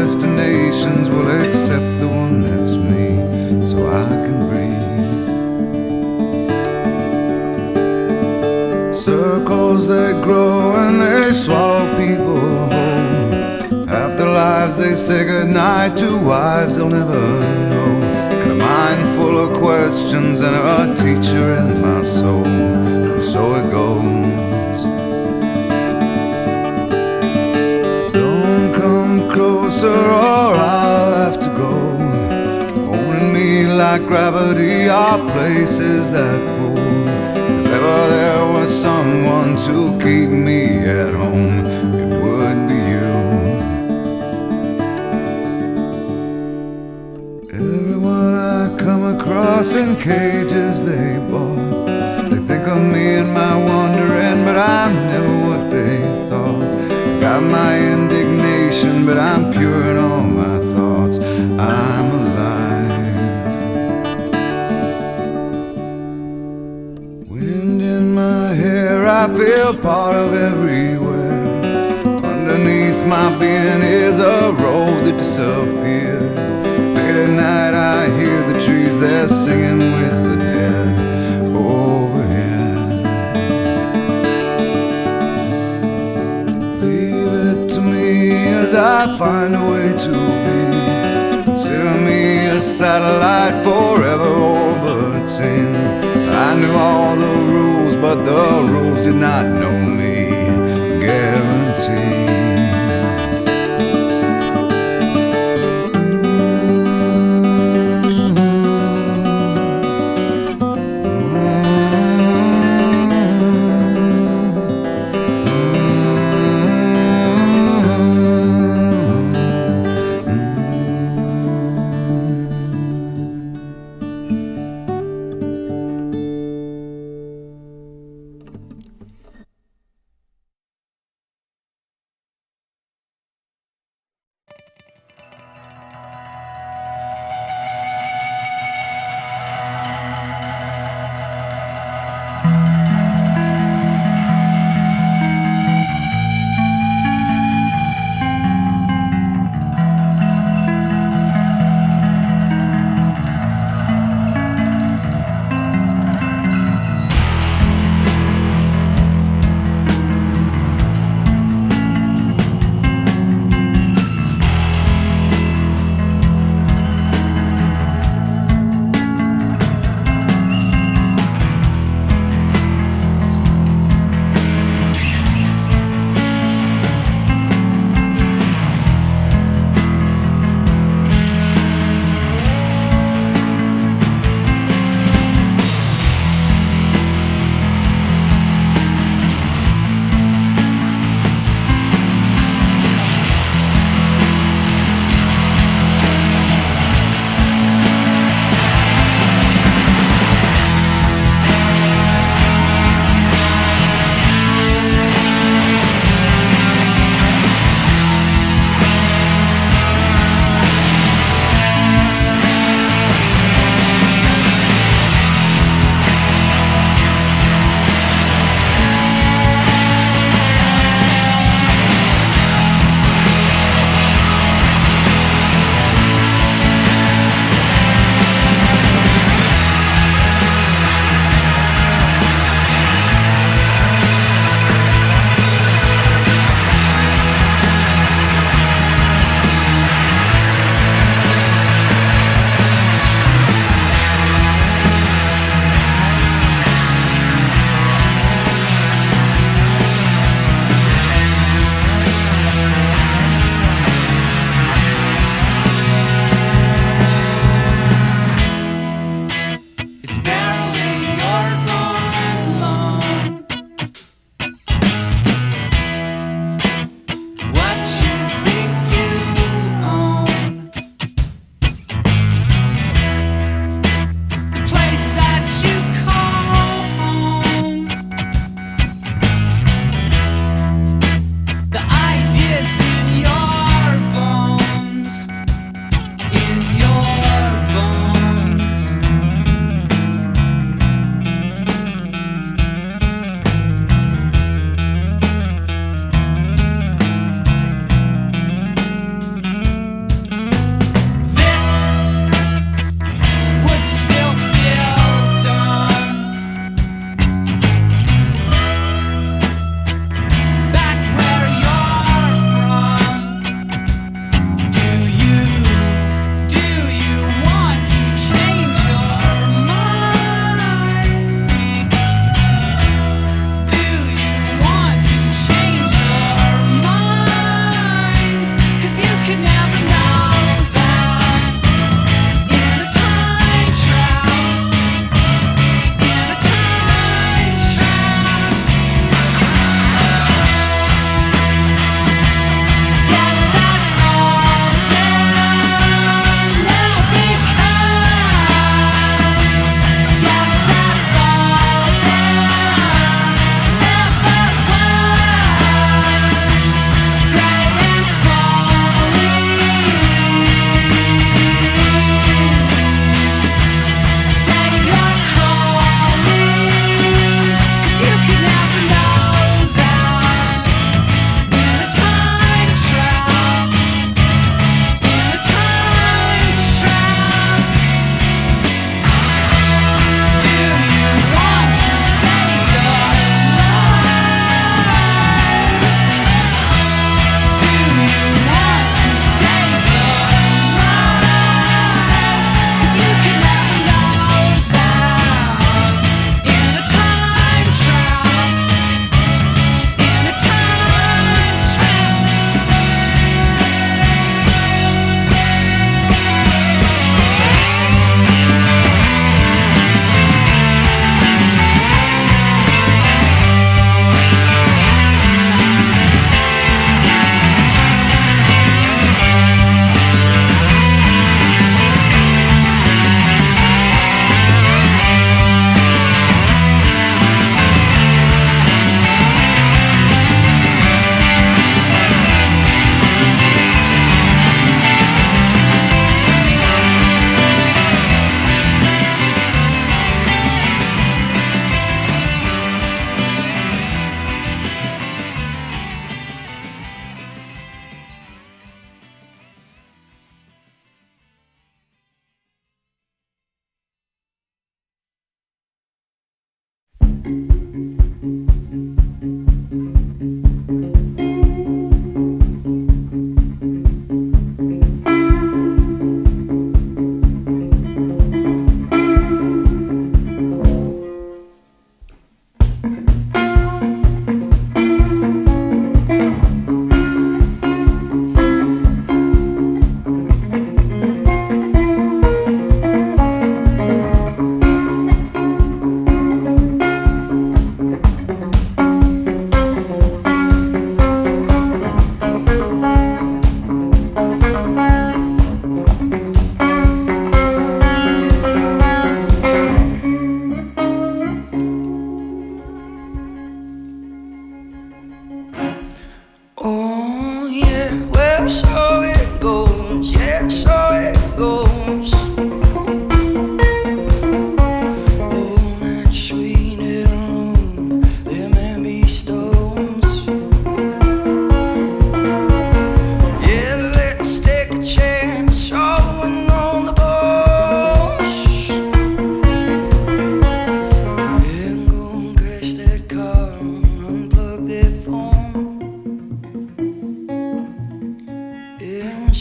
destinations will accept the one that's me, so I can breathe. Circles they grow and they swallow people whole. After lives they say goodnight to wives they'll never know. And a mind full of questions and a teacher in my soul. And so it goes. Don't come closer or I'll have to go. Holding me like gravity are places that pull. If ever there was someone to keep me at home, it would be you. Everyone I come across in cages they bought, they think of me and my wandering, but I'm never what they thought. I got my indignation, but I'm pure in all my thoughts. I'm alive. Wind in my hair, I feel part of everywhere. Underneath my being is a road that disappeared. Late at night I hear the trees, they're singing with the dead overhead. Leave it to me as I find a way to be. Consider me a satellite forever orbiting. I knew all the rules, but the rules did not know me. Guaranteed.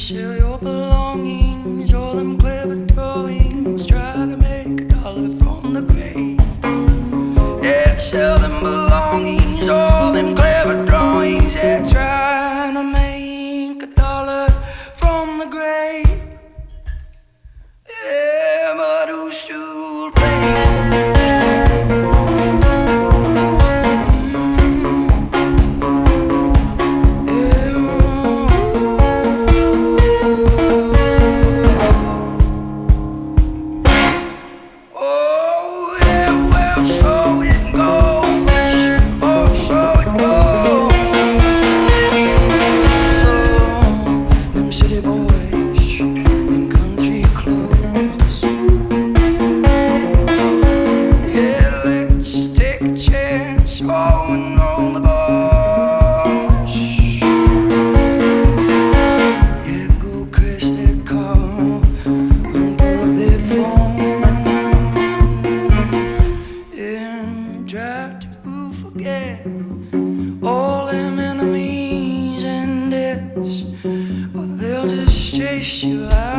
sell your belongings, all them clever drawings, try to make $1 from the grave. Yeah, sell them belongings, all them clever drawings, yeah, trying to make $1 from the grave. Yeah, but who's to blame? All them enemies and debts, or they'll just chase you out.